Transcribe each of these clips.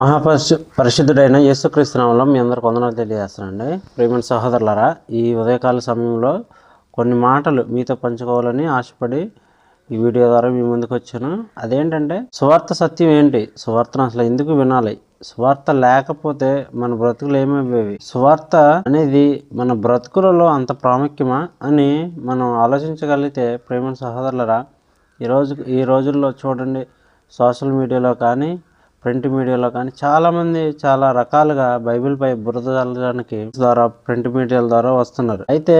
పరిశుద్ధుడైన యేసుక్రీస్తు నామములో మీ అందరికి వందనాలు తెలియజేస్తానండి. ప్రియమైన సహోదరులారా, ఈ ఉదయకాల సమయంలో కొన్ని మాటలు మీతో పంచుకోవాలని ఆశపడి ఈ వీడియో ద్వారా మీ ముందుకు వచ్చాను. అదేంటంటే, సువార్త సత్యం ఏంటి, సువార్తను అసలు ఎందుకు వినాలి, సువార్త లేకపోతే మన బ్రతుకులు ఏమైపోయేవి, సువార్త అనేది మన బ్రతుకులలో అంత ప్రాముఖ్యమా అని మనం ఆలోచించగలిగితే, ప్రియమైన సహోదరులారా, ఈ రోజుల్లో చూడండి, సోషల్ మీడియాలో కానీ ప్రింట్ మీడియాలో కానీ చాలామంది చాలా రకాలుగా బైబిల్పై బురద చల్లడానికి ద్వారా ప్రింట్ మీడియాల ద్వారా వస్తున్నారు. అయితే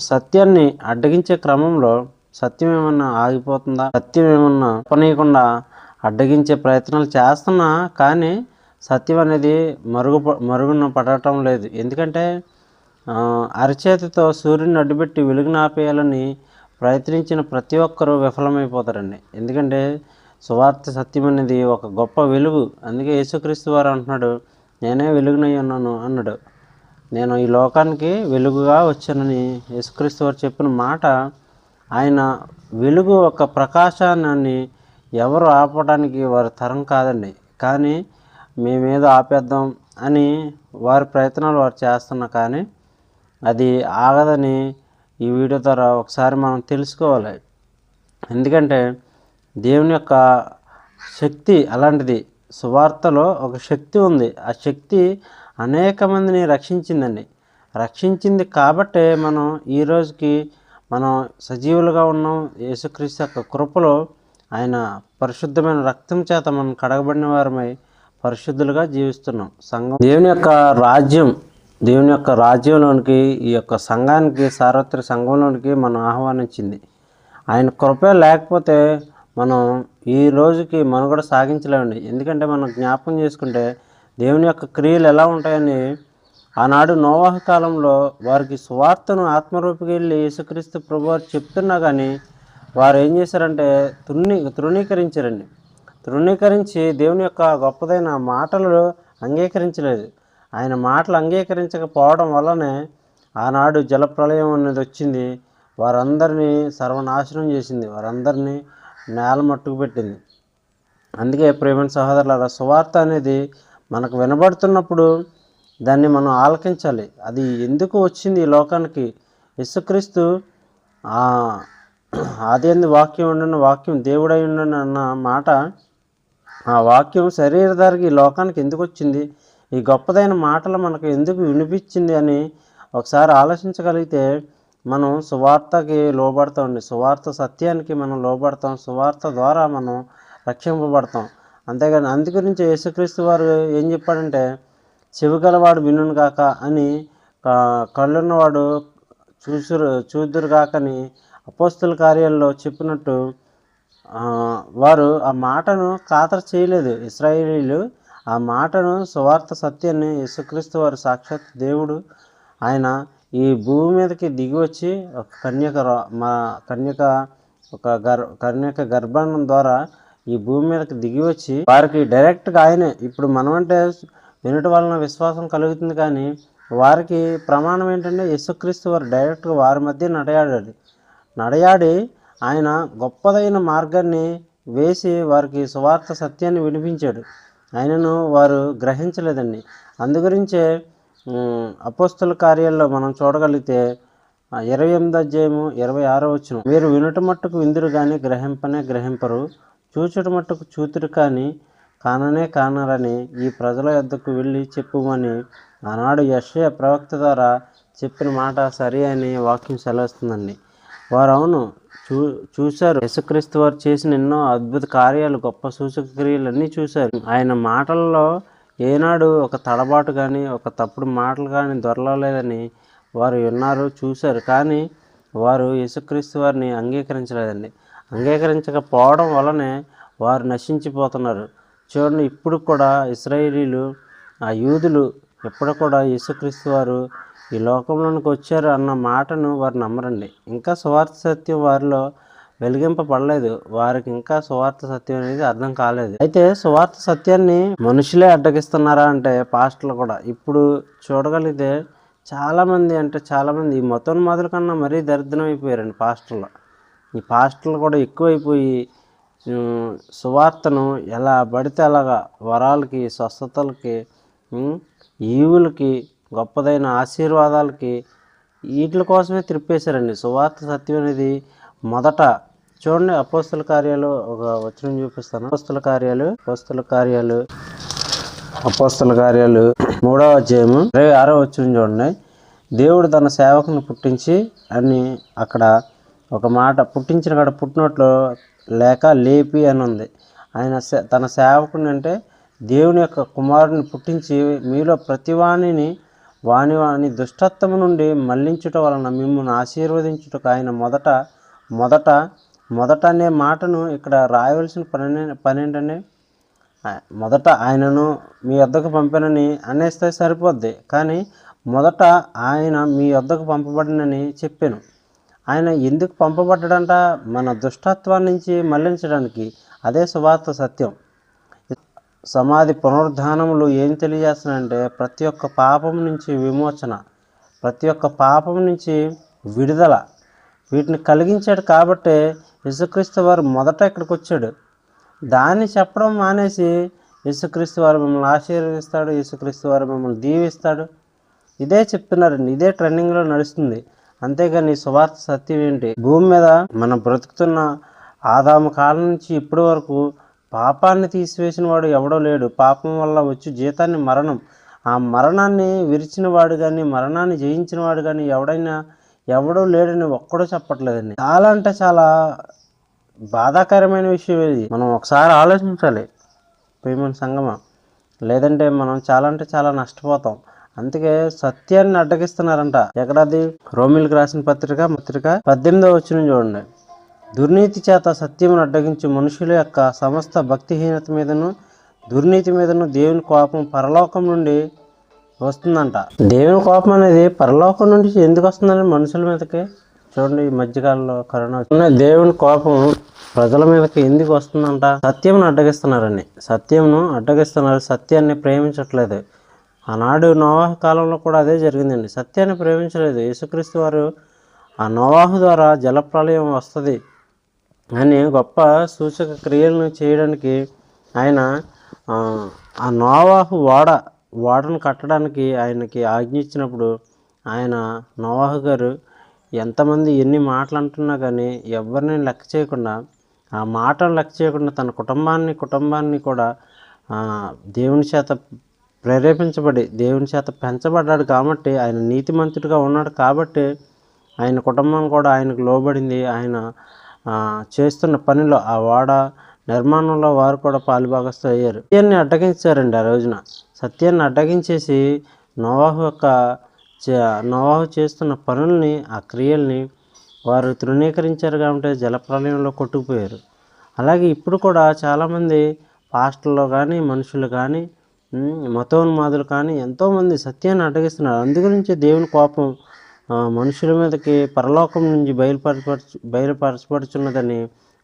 సత్యాన్ని అడ్డగించే క్రమంలో సత్యం ఏమన్నా ఆగిపోతుందా, సత్యం ఏమన్నా చెప్పనీయకుండా అడ్డగించే ప్రయత్నాలు చేస్తున్నా కానీ సత్యం అనేది మరుగున పడటం లేదు. ఎందుకంటే అరచేతితో సూర్యుని అడ్డుపెట్టి వెలుగును ఆపేయాలని ప్రయత్నించిన ప్రతి ఒక్కరూ విఫలమైపోతారండి. ఎందుకంటే సువార్త సత్యం అనేది ఒక గొప్ప వెలుగు. అందుకే యేసుక్రీస్తు వారు అంటున్నాడు, నేనే వెలుగునై ఉన్నాను అన్నాడు. నేను ఈ లోకానికి వెలుగుగా వచ్చానని యేసుక్రీస్తు వారు చెప్పిన మాట, ఆయన వెలుగు ఒక ప్రకాశాన్ని ఎవరు ఆపడానికి వారి తరం కాదండి. కానీ మేమేదో ఆపేద్దాం అని వారి ప్రయత్నాలు వారు చేస్తున్నా కానీ అది ఆగదని ఈ వీడియో ద్వారా ఒకసారి మనం తెలుసుకోవాలి. ఎందుకంటే దేవుని యొక్క శక్తి అలాంటిది. సువార్తలో ఒక శక్తి ఉంది. ఆ శక్తి అనేక మందిని రక్షించింది కాబట్టే మనం ఈరోజుకి మనం సజీవులుగా ఉన్నాం. యేసుక్రీస్తు యొక్క కృపలో ఆయన పరిశుద్ధమైన రక్తం చేత మనం కడగబడిన వారమై పరిశుద్ధులుగా జీవిస్తున్నాం. సంఘం దేవుని యొక్క రాజ్యంలోనికి, ఈ యొక్క సంఘానికి, సార్వత్రిక సంఘంలోనికి మనం ఆహ్వానించింది. ఆయన కృపే లేకపోతే మనం ఈ రోజుకి మనుగడ సాగించలేమండి. ఎందుకంటే మనం జ్ఞాపకం చేసుకుంటే దేవుని యొక్క క్రియలు ఎలా ఉంటాయని, ఆనాడు నోవాహు కాలంలో వారికి సువార్తను ఆత్మరూపికి వెళ్ళి యేసుక్రీస్తు ప్రభువారు చెప్తున్నా కానీ వారు ఏం చేశారంటే తృణీకరించి దేవుని యొక్క గొప్పదైన మాటలు అంగీకరించలేదు. ఆయన మాటలు అంగీకరించకపోవడం వల్లనే ఆనాడు జలప్రళయం అనేది వచ్చింది. వారందరినీ సర్వనాశనం చేసింది, వారందరినీ నేల మట్టుకు పెట్టింది. అందుకే ప్రియమైన సహోదరులారా, సువార్త అనేది మనకు వినబడుతున్నప్పుడు దాన్ని మనం ఆలకించాలి. అది ఎందుకు వచ్చింది ఈ లోకానికి? యేసుక్రీస్తు ఆదియందు వాక్యం ఉండను, వాక్యం దేవుడై ఉండను అన్న మాట, ఆ వాక్యం శరీరధారికి ఈ లోకానికి ఎందుకు వచ్చింది, ఈ గొప్పదైన మాటలు మనకు ఎందుకు వినిపించింది అని ఒకసారి ఆలోచించగలిగితే మనం సువార్తకి లోబడతామండి. సువార్త సత్యానికి మనం లోబడతాం. సువార్త ద్వారా మనం రక్షింపబడతాం. అంతేగాని అందుగురించి యేసుక్రీస్తు వారు ఏం చెప్పాడంటే, చెవిగలవాడు వినును కాక అని, కళ్ళున్నవాడు చూదురు కాకని అపోస్తుల కార్యాల్లో చెప్పినట్టు వారు ఆ మాటను ఖాతరు చేయలేదు. ఇశ్రాయేలీయులు ఆ మాటను, సువార్త సత్యాన్ని, యేసుక్రీస్తు వారు సాక్షాత్ దేవుడు, ఆయన ఈ భూమి మీదకి దిగి వచ్చి కన్యక గర్భాండం ద్వారా ఈ భూమి మీదకి దిగి వచ్చి వారికి డైరెక్ట్గా ఆయనే, ఇప్పుడు మనమంటే వినటం వలన విశ్వాసం కలుగుతుంది కానీ వారికి ప్రమాణం ఏంటంటే యేసుక్రీస్తు వారు డైరెక్ట్గా వారి మధ్య నడయాడి ఆయన గొప్పదైన మార్గాన్ని వేసి వారికి సువార్త సత్యాన్ని వినిపించాడు. ఆయనను వారు గ్రహించలేదండి. అందుగురించే అపోస్తుల కార్యాల్లో మనం చూడగలిగితే 28వ అధ్యాయము 26వ వచనం, మీరు వినుట మట్టుకు విందురు కానీ గ్రహింపరు, చూచుట మట్టుకు చూతురు కానీ కానరని ఈ ప్రజల యొద్దకు వెళ్ళి చెప్పుమని ఆనాడు యెషయా ప్రవక్త ద్వారా చెప్పిన మాట సరి అని వాక్యం సెలవుస్తుందండి. వారు అవును చూశారు. యేసుక్రీస్తు వారు చేసిన ఎన్నో అద్భుత కార్యాలు, గొప్ప సూచక క్రియలు అన్నీ చూశారు. ఆయన మాటల్లో ఏనాడు ఒక తడబాటు కానీ ఒక తప్పుడు మాటలు కానీ దొరలలేదని వారు విన్నారు, చూశారు. కానీ వారు యేసుక్రీస్తు వారిని అంగీకరించలేదండి. అంగీకరించకపోవడం వల్లనే వారు నశించిపోతున్నారు. చూడండి, ఇప్పుడు కూడా ఇశ్రాయేలీలు, ఆ యూదులు ఎప్పుడు కూడా యేసుక్రీస్తు వారు ఈ లోకంలోనికి వచ్చారు అన్న మాటను వారు నమ్మరండి. ఇంకా సువార్త సత్యం వారిలో వెలిగింపబడలేదు. వారికి ఇంకా సువార్త సత్యం అనేది అర్థం కాలేదు. అయితే సువార్త సత్యాన్ని మనుషులే అడ్డగిస్తున్నారా అంటే పాస్టర్లు కూడా ఇప్పుడు చూడగలిగితే చాలామంది ఈ మతోన్మాదుల కన్నా మరీ దరిద్రం అయిపోయారండి పాస్టర్లు. ఈ పాస్టర్లు కూడా ఎక్కువైపోయి సువార్తను ఎలా పడితే అలాగా వరాలకి, స్వస్థతలకి, ఈవులకి, గొప్పదైన ఆశీర్వాదాలకి వీటి కోసమే త్రిప్పేశారండి. సువార్త సత్యం అనేది మొదట చూడండి, అపోస్తల కార్యాలు ఒక వచనం చూపిస్తాను. అపోస్తల కార్యాలు 3వ అధ్యాయము 26వ వచనం చూడండి. దేవుడు తన సేవకుని పుట్టించి అని అక్కడ ఒక మాట, పుట్టించిన కాడ పుట్టినట్లు లేక లేపి అని ఉంది. ఆయన తన సేవకుని అంటే దేవుని యొక్క కుమారుని పుట్టించి మీలో ప్రతివాణిని వాని దుష్టత్వము నుండి మళ్లించుట వలన మిమ్మల్ని ఆశీర్వదించుటకు ఆయన మొదట అనే మాటను ఇక్కడ రాయవలసిన పని ఏంటంటే, మొదట ఆయనను మీ వద్దకు పంపానని అనేస్తే సరిపోద్ది, కానీ మొదట ఆయన మీ వద్దకు పంపబడినని చెప్పాను. ఆయన ఎందుకు పంపబడ్డాడంట? మన దుష్టత్వం నుంచి మళ్లించడానికి. అదే సువార్త సత్యం. సమాధి పునరుద్ధానములు ఏం తెలియజేస్తున్నాయంటే ప్రతి ఒక్క పాపం నుంచి విమోచన, ప్రతి ఒక్క పాపం నుంచి విడుదల, వీటిని కలిగించాడు. కాబట్టే యేసుక్రీస్తు వారు మొదట ఇక్కడికి వచ్చాడు. దాన్ని చెప్పడం మానేసి యేసుక్రీస్తు వారు మిమ్మల్ని ఆశీర్వదిస్తాడు, యేసుక్రీస్తు వారు మిమ్మల్ని దీవిస్తాడు, ఇదే చెప్తున్నారండి. ఇదే ట్రెండింగ్లో నడుస్తుంది. అంతేగాని సువార్త సత్యం ఏంటి? భూమి మీద మనం బ్రతుకుతున్న ఆదాము కాలం నుంచి ఇప్పటి వరకు పాపాన్ని తీసివేసిన వాడు ఎవడో లేడు. పాపం వల్ల వచ్చి జీతాన్ని మరణం. ఆ మరణాన్ని విరిచిన వాడు కానీ, మరణాన్ని జయించిన వాడు కానీ ఎవడో లేడని ఒక్కడో చెప్పట్లేదండి. చాలా అంటే చాలా బాధాకరమైన విషయం ఇది. మనం ఒకసారి ఆలోచించాలి ప్రియమైన సంగమా, లేదంటే మనం చాలా అంటే చాలా నష్టపోతాం. అందుకే సత్యాన్ని అడ్డగిస్తున్నారంట. ఎక్కడది? రోమిలకు రాసిన పత్రిక 18వ వచనం చూడండి. దుర్నీతి చేత సత్యమును అడ్డగించి మనుషుల యొక్క సమస్త భక్తిహీనత మీదను దుర్నీతి మీదను దేవుని కోపం పరలోకం నుండి వస్తుందంట. దేవుని కోపం అనేది పరలోకం నుండి ఎందుకు వస్తుందని మనుషుల మీదకి. చూడండి, ఈ మధ్యకాలంలో కరోనా దేవుని కోపం ప్రజల మీదకి ఎందుకు వస్తుందంట? సత్యమును అడ్డగిస్తున్నారండి. సత్యాన్ని ప్రేమించట్లేదు. ఆనాడు నోవాహు కాలంలో కూడా అదే జరిగిందండి. సత్యాన్ని ప్రేమించలేదు. యేసుక్రీస్తు వారు ఆ నోవాహు ద్వారా జలప్రళయం వస్తుంది అని గొప్ప సూచక క్రియలను చేయడానికి ఆయన ఆ నోవాహు ఓడను కట్టడానికి ఆయనకి ఆజ్ఞ ఇచ్చినప్పుడు ఆయన నోవాహు గారు ఎంతమంది ఎన్ని మాటలు అంటున్నా కానీ ఎవరిని లెక్క చేయకుండా, ఆ మాటను లెక్క చేయకుండా తన కుటుంబాన్ని కూడా దేవుని చేత ప్రేరేపించబడి దేవుని చేత పెంచబడ్డాడు. కాబట్టి ఆయన నీతిమంతుడిగా ఉన్నాడు. కాబట్టి ఆయన కుటుంబం కూడా ఆయనకు లోబడింది. ఆయన చేస్తున్న పనిలో, ఆ ఓడ నిర్మాణంలో వారు కూడా పాలుభాగస్తులు అయ్యారు. సత్యాన్ని అడ్డగించారండి. ఆ రోజున సత్యాన్ని అడ్డగించేసి నోవాహు చేస్తున్న పనుల్ని, ఆ క్రియల్ని వారు తృణీకరించారు. కాబట్టి జలప్రలయంలో కొట్టుకుపోయారు. అలాగే ఇప్పుడు కూడా చాలామంది పాస్టర్లు కానీ, మనుషులు కానీ, మతోన్మాదులు కానీ ఎంతోమంది సత్యాన్ని అడ్డగిస్తున్నారు. అందుగురించి దేవుని కోపం మనుషుల మీదకి పరలోకం నుంచి బయలుపరచబడుచున్నదని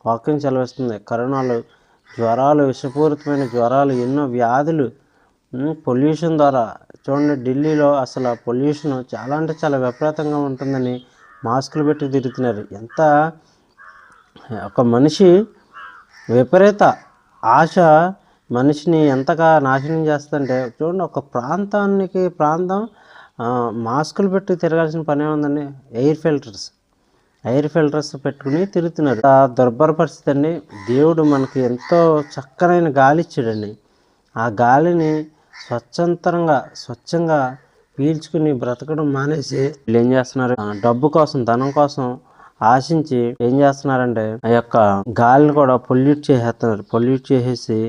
వాక్యం సెలవిస్తుంది. కరోనాలు, జ్వరాలు, విషపూరితమైన జ్వరాలు, ఎన్నో వ్యాధులు, పొల్యూషన్ ద్వారా. చూడండి, ఢిల్లీలో అసలు పొల్యూషన్ చాలా అంటే చాలా విపరీతంగా ఉంటుందని మాస్కులు పెట్టి తిరుగుతున్నారు. ఒక మనిషి విపరీత ఆశ మనిషిని ఎంతగా నాశనం చేస్తుందంటే, చూడండి, ఒక ప్రాంతం మాస్కులు పెట్టి తిరగాల్సిన పని ఏముందండి? ఎయిర్ ఫిల్టర్స్ పెట్టుకుని తిరుగుతున్నారు. దుర్భర పరిస్థితి అండి. దేవుడు మనకి ఎంతో చక్కనైన గాలి ఇచ్చాడండి. ఆ గాలిని స్వచ్ఛంగా పీల్చుకుని బ్రతకడం మానేసి వీళ్ళు ఏం చేస్తున్నారు? డబ్బు కోసం, ధనం కోసం ఆశించి ఏం చేస్తున్నారంటే ఆ యొక్క గాలిని కూడా పొల్యూట్ చేసేసి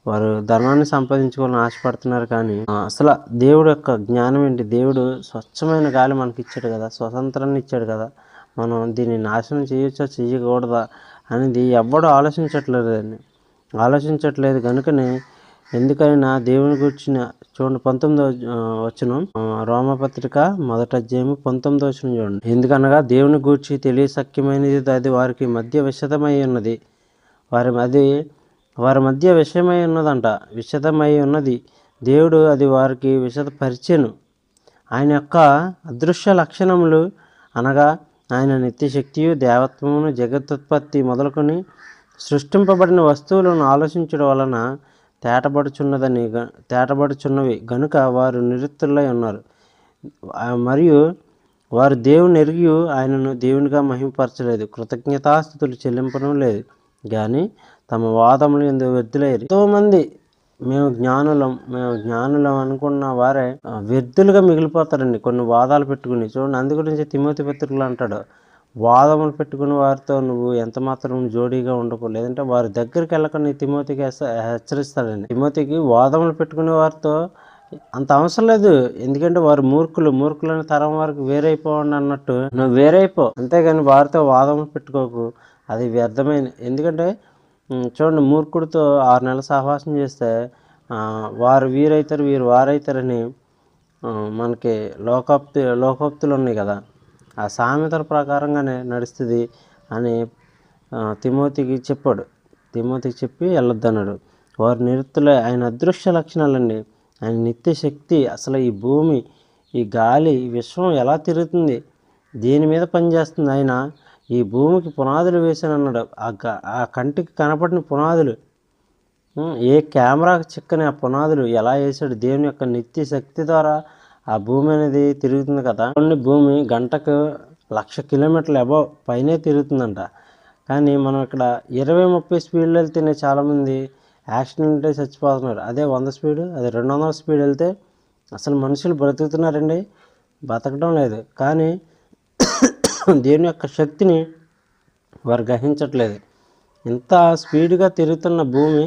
వారు ధనాన్ని సంపాదించుకోవాలని ఆశపడుతున్నారు. కానీ అసలు దేవుడు యొక్క జ్ఞానం ఏంటి? దేవుడు స్వచ్ఛమైన గాలి మనకి ఇచ్చాడు కదా, స్వతంత్రాన్ని ఇచ్చాడు కదా. మనం దీన్ని నాశనం చేయొచ్చా చేయకూడదా అనేది ఎవ్వడూ ఆలోచించట్లేదు. కనుకనే ఎందుకైనా దేవుని గురించిన చూడండి 19వ వచనం, రోమపత్రిక 1వ అధ్యాయం 19వ వచనం చూడండి. ఎందుకనగా దేవుని గూర్చి తెలియశక్యమైనది, అది వారికి మధ్య విషదమై ఉన్నది. వారి మధ్య విషదమై ఉన్నది. దేవుడు అది వారికి విషదపరిచెను. ఆయన యొక్క అదృశ్య లక్షణములు అనగా ఆయన నిత్యశక్తియు, దేవత్వమును, జగత్తుత్పత్తి మొదలుకొని సృష్టింపబడిన వస్తువులను ఆలోచించడం వలన తేటబడుచున్నవి గనుక వారు నిరుత్తులై ఉన్నారు. మరియు వారు దేవుని ఎరిగి ఆయనను దేవునిగా మహిమపరచలేదు, కృతజ్ఞతాస్థుతులు చెల్లింపడం లేదు, కానీ తమ వాదములు ఎందుకు వ్యర్థులయ్యారు. ఎంతోమంది మేము జ్ఞానులం అనుకున్న వారే వ్యర్థులుగా మిగిలిపోతారండి కొన్ని వాదాలు పెట్టుకుని. చూడండి, అందు గురించి తిమోతి పత్రికలు అంటాడు, వాదములు పెట్టుకుని వారితో నువ్వు ఎంత మాత్రం జోడీగా ఉండకు, లేదంటే వారి దగ్గరికి వెళ్ళక తిమోతికి హెచ్చరిస్తాడండి. తిమోతికి వాదములు పెట్టుకునే వారితో అంత అవసరం లేదు, ఎందుకంటే వారు మూర్ఖులని తరం వారికి వేరైపోవండి అన్నట్టు నువ్వు వేరైపో, అంతేగాని వారితో వాదములు పెట్టుకోకు, అది వ్యర్థమైన. ఎందుకంటే చూడండి, మూర్ఖుడితో 6 నెలలు సహవాసం చేస్తే వారు వీరైతారు, వీరు వారైతారని మనకి లోకోక్తులు ఉన్నాయి కదా, ఆ సామెతల ప్రకారంగానే నడుస్తుంది అని తిమోతికి చెప్పాడు. తిమోతికి చెప్పి వెళ్ళొద్దన్నాడు. వారు నిరుత్తులే. ఆయన అదృశ్య లక్షణాలండి, ఆయన నిత్య శక్తి. అసలు ఈ భూమి, ఈ గాలి, ఈ విశ్వం ఎలా తిరుగుతుంది, దేని మీద పనిచేస్తుంది ఆయన. ఈ భూమికి పునాదులు వేసానన్నాడు. ఆ కంటికి కనపడిన పునాదులు, ఏ కెమెరాకు చిక్కని ఆ పునాదులు ఎలా వేసాడు. దేవుని యొక్క నిత్య శక్తి ద్వారా ఆ భూమి అనేది తిరుగుతుంది కదా. భూమి గంటకు 1,00,000 కిలోమీటర్లు అబవ్ పైనే తిరుగుతుందంట. కానీ మనం ఇక్కడ 20-30 స్పీడ్లో వెళ్తేనే చాలామంది యాక్సిడెంట్ చచ్చిపోతున్నారు. అదే 100 స్పీడు, అదే 200 స్పీడ్ వెళ్తే అసలు మనుషులు బ్రతుకుతున్నారండి, బతకడం లేదు. కానీ దేవుని యొక్క శక్తిని వారు గ్రహించట్లేదు. ఇంత స్పీడ్గా తిరుగుతున్న భూమి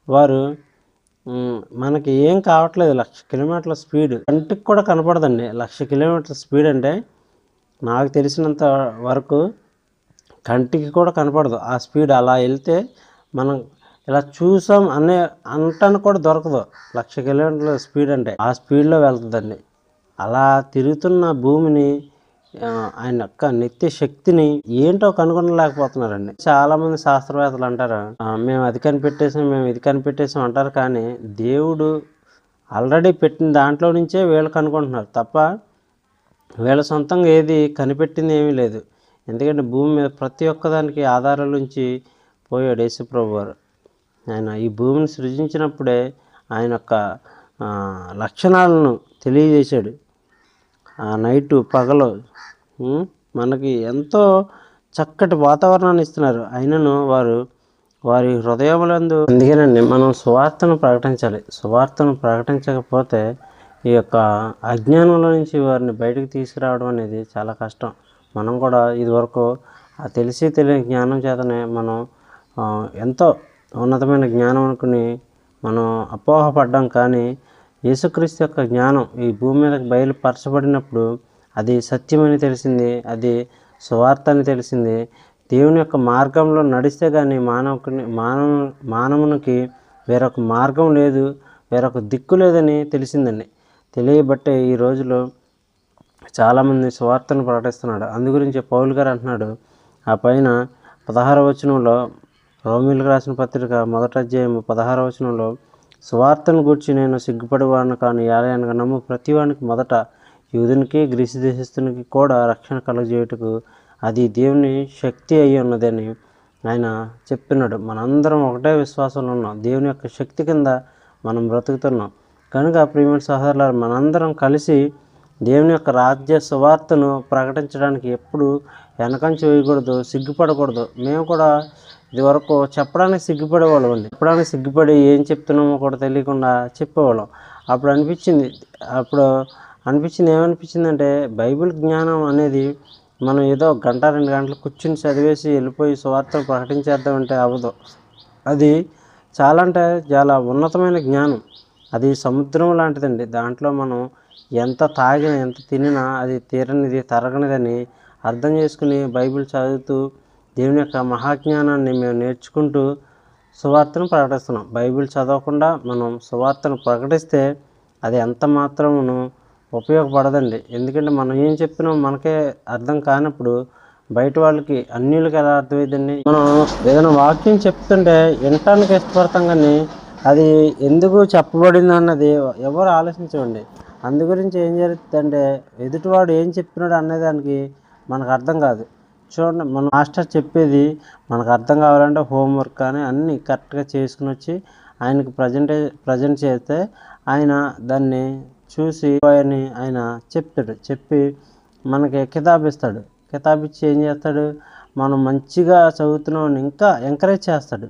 వారు మనకి ఏం కావట్లేదు. 1,00,000 కిలోమీటర్ల స్పీడ్ కంటికి కూడా కనపడదండి. 1,00,000 కిలోమీటర్ల స్పీడ్ అంటే నాకు తెలిసినంత వరకు కంటికి కూడా కనపడదు ఆ స్పీడ్. అలా వెళ్తే మనం ఇలా చూసాం అంటానికి కూడా దొరకదు. 1,00,000 కిలోమీటర్ల స్పీడ్ అంటే ఆ స్పీడ్లో వెళ్తుందండి. అలా తిరుగుతున్న భూమిని, ఆయన యొక్క నిత్య శక్తిని ఏంటో కనుగొనలేకపోతున్నారండి. చాలామంది శాస్త్రవేత్తలు అంటారు, మేము అది కనిపెట్టేసాం, మేము ఇది కనిపెట్టేసాం అంటారు. కానీ దేవుడు ఆల్రెడీ పెట్టిన దాంట్లో నుంచే వీళ్ళు కనుక్కుంటున్నారు తప్ప వీళ్ళ సొంతంగా ఏది కనిపెట్టింది ఏమీ లేదు. ఎందుకంటే భూమి మీద ప్రతి ఒక్కదానికి ఆధారాల నుంచి పోయాడు యేసుప్రభు వారు. ఆయన ఈ భూమిని సృజించినప్పుడే ఆయన యొక్క లక్షణాలను తెలియజేశాడు. నైటు పగలు మనకి ఎంతో చక్కటి వాతావరణాన్ని ఇస్తున్నారు. అయినను వారి హృదయములందు. అందుకేనండి మనం సువార్తను ప్రకటించాలి. సువార్తను ప్రకటించకపోతే ఈ యొక్క అజ్ఞానంలో నుంచి వారిని బయటకు తీసుకురావడం అనేది చాలా కష్టం. మనం కూడా ఇదివరకు తెలియని జ్ఞానం చేతనే మనం ఎంతో ఉన్నతమైన జ్ఞానం అనుకుని మనం అపోహపడ్డాం. కానీ యేసుక్రీస్తు యొక్క జ్ఞానం ఈ భూమి మీదకి బయలుపరచబడినప్పుడు అది సత్యమని తెలిసింది, అది సువార్త అని తెలిసింది. దేవుని యొక్క మార్గంలో నడిస్తే కానీ మానవునికి వేరొక మార్గం లేదు, వేరొక దిక్కు లేదని తెలిసిందండి. తెలియబట్టే ఈ రోజులో చాలామంది సువార్తను ప్రకటిస్తున్నాడు. అందు గురించి పౌలు గారు అంటున్నాడు ఆ పైన 16వ వచనంలో, రోమీయులకు రాసిన పత్రిక 1వ అధ్యాయం 16వ వచనంలో, సువార్తను గూర్చి నేను సిగ్గుపడేవాడిని కాను, ఏలయనగా నమ్ము ప్రతివానికి మొదట యూదునికి గ్రీసు దేశస్తునికి కూడా రక్షణ కలుగజేయుటకు అది దేవుని శక్తి అయి ఉన్నదని ఆయన చెప్తున్నాడు. మనందరం ఒకటే విశ్వాసంలో ఉన్నాం, దేవుని యొక్క శక్తి కింద మనం బ్రతుకుతున్నాం. కనుక ప్రియమైన సహోదరులారా, మనందరం కలిసి దేవుని యొక్క రాజ్య సువార్తను ప్రకటించడానికి ఎప్పుడు వెనకంచి వేయకూడదు, సిగ్గుపడకూడదు. మేము కూడా ఇదివరకు చెప్పడానికి సిగ్గుపడేవాళ్ళం అండి. చెప్పడానికి సిగ్గుపడి ఏం చెప్తున్నామో కూడా తెలియకుండా చెప్పేవాళ్ళం. అప్పుడు అనిపించింది ఏమనిపించిందంటే, బైబిల్ జ్ఞానం అనేది మనం ఏదో 1-2 గంటలు కూర్చుని చదివేసి వెళ్ళిపోయి సువార్తను ప్రకటించేద్దామంటే అవ్వదు. అది చాలా అంటే చాలా ఉన్నతమైన జ్ఞానం. అది సముద్రం లాంటిదండి. దాంట్లో మనం ఎంత తాగినా ఎంత తినినా అది తీరనిది, తరగనిదని అర్థం చేసుకుని బైబిల్ చదువుతూ దేవుని యొక్క మహాజ్ఞానాన్ని మేము నేర్చుకుంటూ సువార్తను ప్రకటిస్తున్నాం. బైబిల్ చదవకుండా మనం సువార్తను ప్రకటిస్తే అది ఎంత మాత్రమును ఉపయోగపడదండి. ఎందుకంటే మనం ఏం చెప్తున్నాం మనకే అర్థం కానప్పుడు బయట వాళ్ళకి, అన్యులకి ఎలా అర్థమైందండి? మనం ఏదైనా వాక్యం చెప్తుంటే వినటానికి ఇష్టపడతాం, కానీ అది ఎందుకు చెప్పబడింది అన్నది ఎవరు ఆలోచించండి. అందు గురించి ఏం జరుగుతుందంటే, ఎదుటివాడు ఏం చెప్తున్నాడు అనే దానికి మనకు అర్థం కాదు. చూడండి, మన మాస్టర్ చెప్పేది మనకు అర్థం కావాలంటే హోంవర్క్ కానీ అన్నీ కరెక్ట్గా చేసుకుని వచ్చి ఆయనకు ప్రజెంట్ చేస్తే ఆయన దాన్ని చూసి అని ఆయన చెప్తాడు. చెప్పి మనకి కితాబ్ ఇస్తాడు. కితాబ్ ఇచ్చి ఏం చేస్తాడు, మనం మంచిగా చదువుతున్నామని ఇంకా ఎంకరేజ్ చేస్తాడు.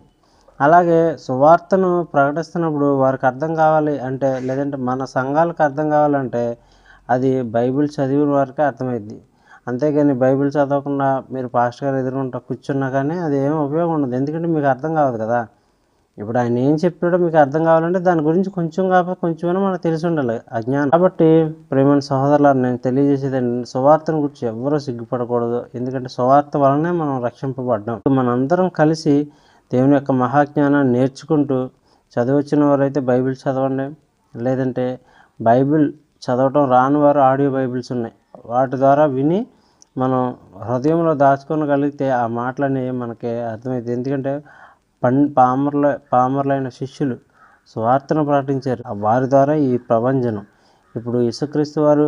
అలాగే సువార్తను ప్రకటిస్తున్నప్పుడు వారికి అర్థం కావాలి అంటే, లేదంటే మన సంఘాలకు అర్థం కావాలంటే అది బైబిల్ చదివిన వారికే అర్థమైద్ది. అంతేగాని బైబిల్ చదవకుండా మీరు పాస్టర్ గారు ఎదురుకుంటా కూర్చున్నా కానీ అది ఏం ఉపయోగం ఉండదు. ఎందుకంటే మీకు అర్థం కావదు కదా. ఇప్పుడు ఆయన ఏం చెప్పాడో మీకు అర్థం కావాలంటే దాని గురించి కొంచెం కాకపోతే కొంచెమైనా మనకు తెలిసి ఉండాలి అజ్ఞానం. కాబట్టి ప్రేమైన సహోదరులారా, నేను తెలియజేసేది సువార్తను గురించి ఎవరూ సిగ్గుపడకూడదు. ఎందుకంటే సువార్త వలనే మనం రక్షింపబడ్డాం. మనందరం కలిసి దేవుని యొక్క మహాజ్ఞానాన్ని నేర్చుకుంటూ, చదివచ్చిన వారైతే బైబిల్ చదవండి. లేదంటే బైబిల్ చదవటం రాని వారు ఆడియో బైబిల్స్ ఉన్నాయి, వాటి ద్వారా విని మనం హృదయంలో దాచుకోగలిగితే ఆ మాటలని మనకి అర్థమవుతుంది. ఎందుకంటే పామరులైన శిష్యులు సువార్తను ప్రకటించారు, వారి ద్వారా ఈ ప్రభంజనం. ఇప్పుడు యేసుక్రీస్తు వారు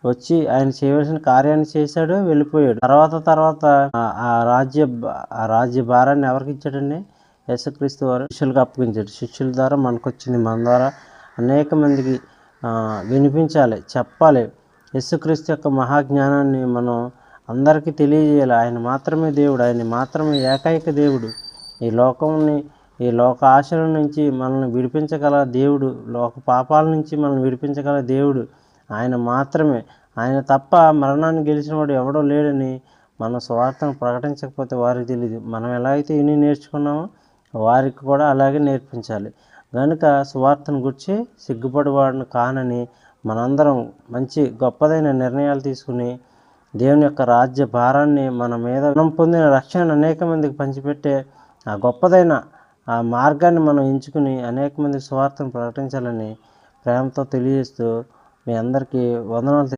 వచ్చి ఆయన చేయవలసిన కార్యాన్ని చేశాడు, వెళ్ళిపోయాడు. తర్వాత ఆ రాజ్య భారాన్ని ఎవరికి ఇచ్చాడండి? యేసుక్రీస్తు వారు శిష్యులకు అప్పగించాడు. శిష్యుల ద్వారా మనకు వచ్చింది. మన ద్వారా అనేక మందికి వినిపించాలి, చెప్పాలి. యేసుక్రీస్తు యొక్క మహాజ్ఞానాన్ని మనం అందరికీ తెలియజేయాలి. ఆయన మాత్రమే దేవుడు, ఆయన మాత్రమే ఏకైక దేవుడు. ఈ లోక ఆశల నుంచి మనల్ని విడిపించగల దేవుడు, లోక పాపాల నుంచి మనల్ని విడిపించగల దేవుడు ఆయన మాత్రమే. ఆయన తప్ప మరణాన్ని గెలిచినవాడు ఎవడో లేడని మన సువార్తను ప్రకటించకపోతే వారికి తెలియదు. మనం ఎలా అయితే విని నేర్చుకున్నామో వారికి కూడా అలాగే నేర్పించాలి. కనుక సువార్తను గురించి సిగ్గుపడివాడిని కానని మనందరం మంచి గొప్పదైన నిర్ణయాలు తీసుకుని దేవుని యొక్క రాజ్య భారాన్ని మన మీద, మనం పొందిన రక్షణ అనేక మందికి పంచిపెట్టే ఆ గొప్పదైన ఆ మార్గాన్ని మనం ఎంచుకుని అనేక మందికి సువార్తను ప్రకటించాలని ప్రేమతో తెలియజేస్తూ మీ అందరికీ వందనాలు.